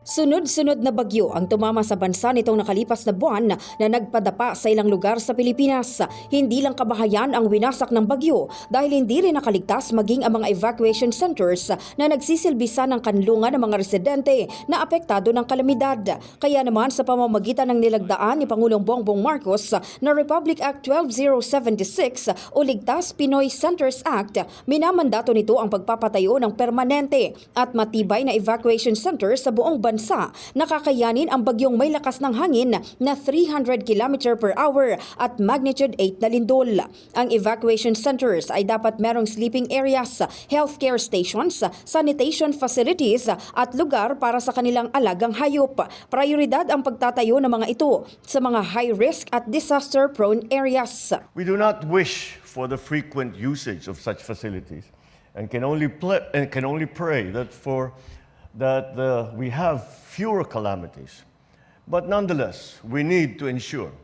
Sunod-sunod na bagyo ang tumama sa bansa nitong nakalipas na buwan na nagpadapa sa ilang lugar sa Pilipinas. Hindi lang kabahayan ang winasak ng bagyo dahil hindi rin nakaligtas maging ang mga evacuation centers na nagsisilbisa ng kanlungan ng mga residente na apektado ng kalamidad. Kaya naman sa pamamagitan ng nilagdaan ni Pangulong Bongbong Marcos na Republic Act 12076 o Ligtas Pinoy Centers Act, minamandato nito ang pagpapatayo ng permanente at matibay na evacuation centers sa buong bansa na kakayanin ang bagyong may lakas ng hangin na 300 km per hour at magnitude 8 na lindol. Ang evacuation centers ay dapat merong sleeping areas, healthcare stations, sanitation facilities at lugar para sa kanilang alagang hayop. Prioridad ang pagtatayo ng mga ito sa mga high risk at disaster-prone areas. We do not wish for the frequent usage of such facilities and can only pray that we have fewer calamities. But nonetheless, we need to ensure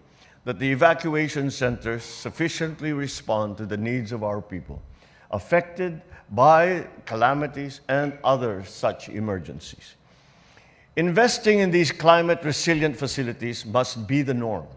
that the evacuation centers sufficiently respond to the needs of our people affected by calamities and other such emergencies. Investing in these climate-resilient facilities must be the norm,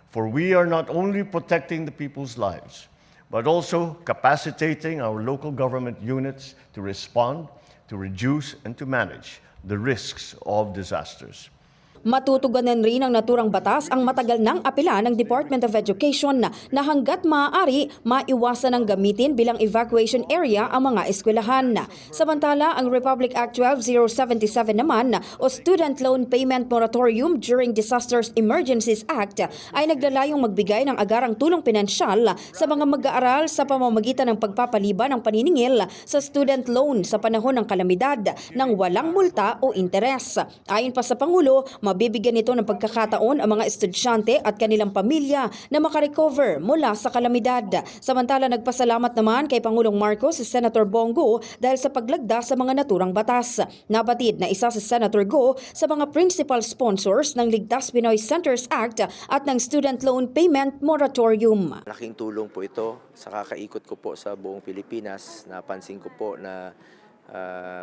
for we are not only protecting the people's lives, but also capacitating our local government units to respond, to reduce, and to manage the risks of disasters. Matutugunan rin ng naturang batas ang matagal nang apela ng Department of Education na hanggat maaari maiwasan ang gamitin bilang evacuation area ang mga eskwelahan. Samantala, ang Republic Act 12077 naman o Student Loan Payment Moratorium During Disasters Emergencies Act ay naglalayong magbigay ng agarang tulong pinansyal sa mga mag-aaral sa pamamagitan ng pagpapaliban ng paniningil sa student loan sa panahon ng kalamidad ng walang multa o interes. Ayon pa sa Pangulo, mabibigyan nito ng pagkakataon ang mga estudyante at kanilang pamilya na makarecover mula sa kalamidad. Samantala, nagpasalamat naman kay Pangulong Marcos si Senator Bongo dahil sa paglagda sa mga naturang batas. Nabatid na isa si Senator Go sa mga principal sponsors ng Ligtas Pinoy Centers Act at ng Student Loan Payment Moratorium. Malaking tulong po ito sa kakaikot ko po sa buong Pilipinas. Napansin ko po na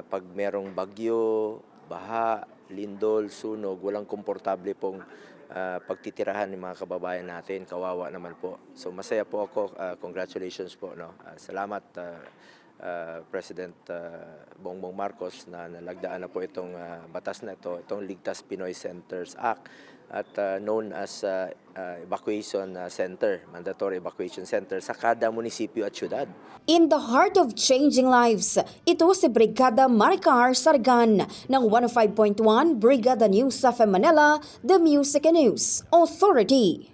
pag merong bagyo, baha, lindol, sunog, walang komportable pong pagtitirahan ng mga kababayan natin. Kawawa naman po. So masaya po ako. Congratulations po. No? Salamat President Bongbong Marcos na nalagdaan na po itong batas na ito, itong Ligtas Pinoy Centers Act at known as evacuation center, mandatory evacuation center sa kada munisipyo at syudad. In the heart of changing lives, ito si Brigada Maricar Sargan ng 105.1 Brigada News sa Manila, The Music and News Authority.